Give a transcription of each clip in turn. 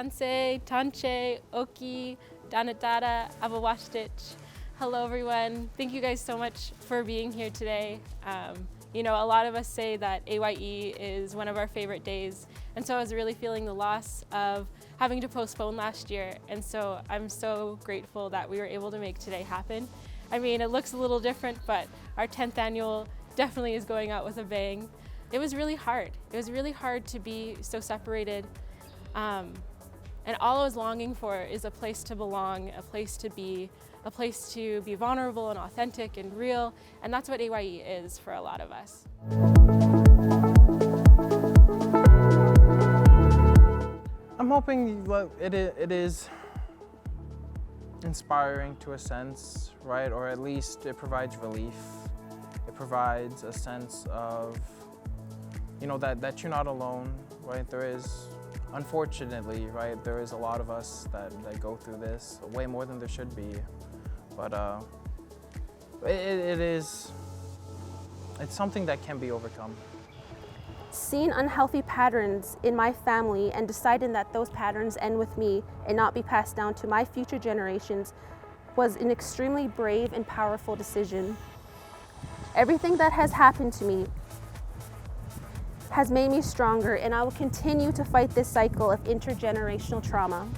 Tanse, Tanche, Oki, Danadada, Avawashtich. Hello everyone. Thank you guys so much for being here today. You know, a lot of us say that AYE is one of our favorite days, and so I was really feeling the loss of having to postpone last year, and so I'm so grateful that we were able to make today happen. I mean, it looks a little different, but our 10th annual definitely is going out with a bang. It was really hard. It was really hard to be so separated, and all I was longing for is a place to belong, a place to be vulnerable and authentic and real, and that's what AYE is for a lot of us. I'm hoping it is inspiring to a sense, right? Or at least it provides relief. It provides a sense of, you know, that you're not alone, right? There is, unfortunately, right, there is a lot of us that go through this, way more than there should be. But it's something that can be overcome. Seeing unhealthy patterns in my family and deciding that those patterns end with me and not be passed down to my future generations was an extremely brave and powerful decision. Everything that has happened to me has made me stronger, and I will continue to fight this cycle of intergenerational trauma.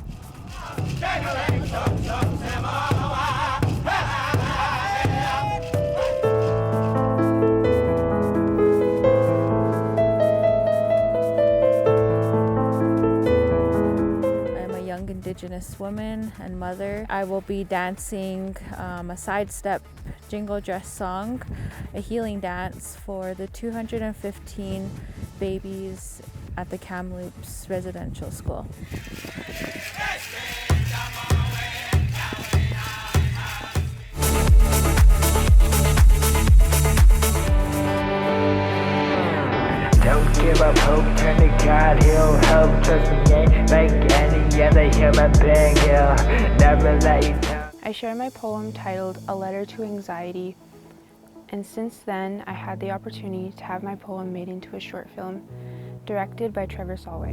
Indigenous woman and mother. I will be dancing a sidestep jingle dress song, a healing dance for the 215 babies at the Kamloops Residential School. Don't give up hope, turn to God, He'll help. Trust me, ain't like any other human being, He'll never let you down. I shared my poem titled A Letter to Anxiety, and since then I had the opportunity to have my poem made into a short film directed by Trevor Solway.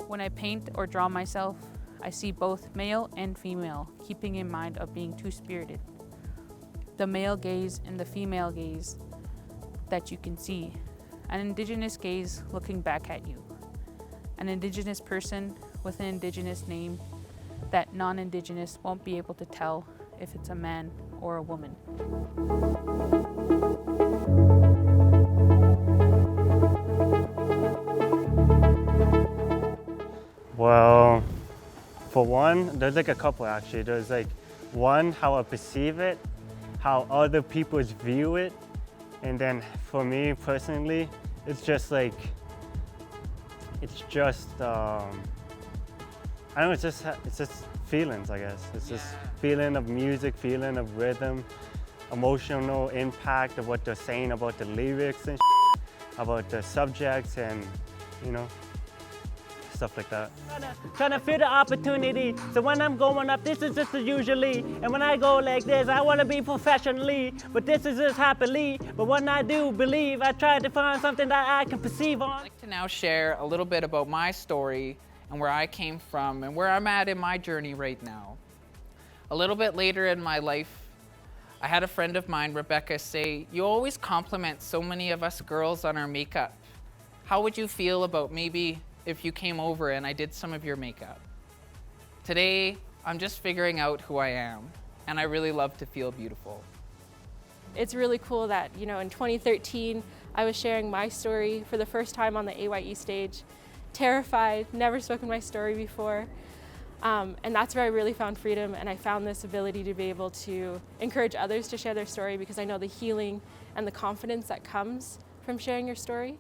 When I paint or draw myself, I see both male and female, keeping in mind of being two-spirited. The male gaze and the female gaze that you can see. An Indigenous gaze looking back at you. An Indigenous person with an Indigenous name that non-Indigenous won't be able to tell if it's a man or a woman. Well, for one, there's like a couple actually. There's like one, how I perceive it, how other people view it, and then for me personally, it's just like, I don't know, it's just feelings, I guess. It's just feeling of music, feeling of rhythm, emotional impact of what they're saying about the lyrics and about the subjects and, you know, stuff like that. Trying to feel the opportunity. So when I'm going up, this is just usually. And when I go like this, I want to be professionally. But this is just happily. But when I do believe, I try to find something that I can perceive on. I'd like to now share a little bit about my story and where I came from and where I'm at in my journey right now. A little bit later in my life, I had a friend of mine, Rebecca, say, "You always compliment so many of us girls on our makeup. How would you feel about maybe if you came over and I did some of your makeup?" Today, I'm just figuring out who I am, and I really love to feel beautiful. It's really cool that, you know, in 2013, I was sharing my story for the first time on the AYE stage, terrified, never spoken my story before. And that's where I really found freedom, and I found this ability to be able to encourage others to share their story because I know the healing and the confidence that comes from sharing your story.